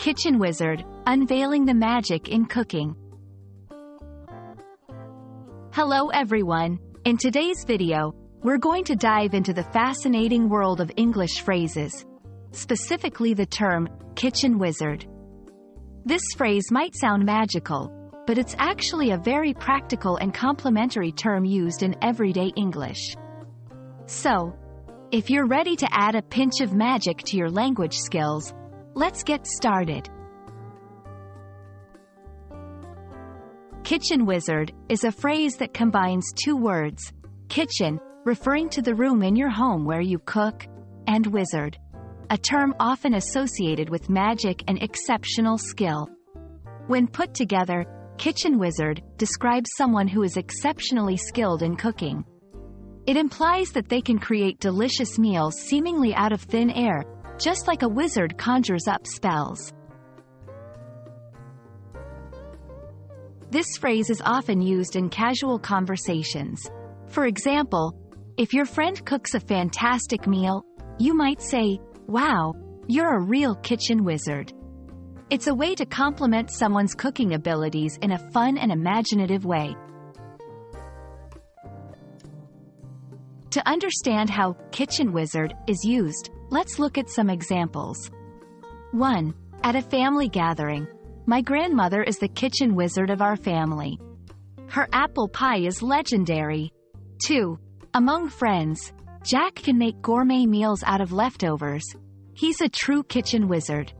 Kitchen Wizard, Unveiling the Magic in Cooking. Hello everyone, in today's video, we're going to dive into the fascinating world of English phrases, specifically the term, kitchen wizard. This phrase might sound magical, but it's actually a very practical and complementary term used in everyday English. So, if you're ready to add a pinch of magic to your language skills, let's get started. Kitchen wizard is a phrase that combines two words, kitchen, referring to the room in your home where you cook, and wizard, a term often associated with magic and exceptional skill. When put together, kitchen wizard describes someone who is exceptionally skilled in cooking. It implies that they can create delicious meals seemingly out of thin air, just like a wizard conjures up spells. This phrase is often used in casual conversations. For example, if your friend cooks a fantastic meal, you might say, "Wow, you're a real kitchen wizard." It's a way to compliment someone's cooking abilities in a fun and imaginative way. To understand how kitchen wizard is used, let's look at some examples. 1. At a family gathering, my grandmother is the kitchen wizard of our family. Her apple pie is legendary. 2. Among friends, Jack can make gourmet meals out of leftovers. He's a true kitchen wizard.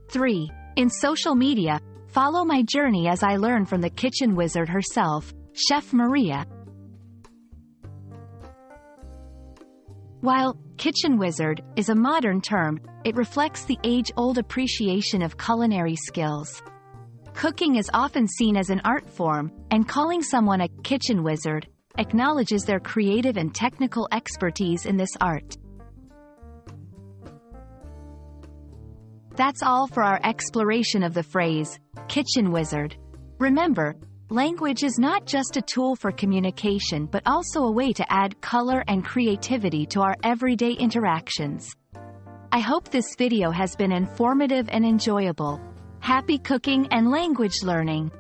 3. In social media, follow my journey as I learn from the kitchen wizard herself, Chef Maria. While kitchen wizard is a modern term, it reflects the age-old appreciation of culinary skills. Cooking is often seen as an art form, and calling someone a kitchen wizard acknowledges their creative and technical expertise in this art. That's all for our exploration of the phrase, kitchen wizard. Remember, language is not just a tool for communication but also a way to add color and creativity to our everyday interactions. I hope this video has been informative and enjoyable. Happy cooking and language learning!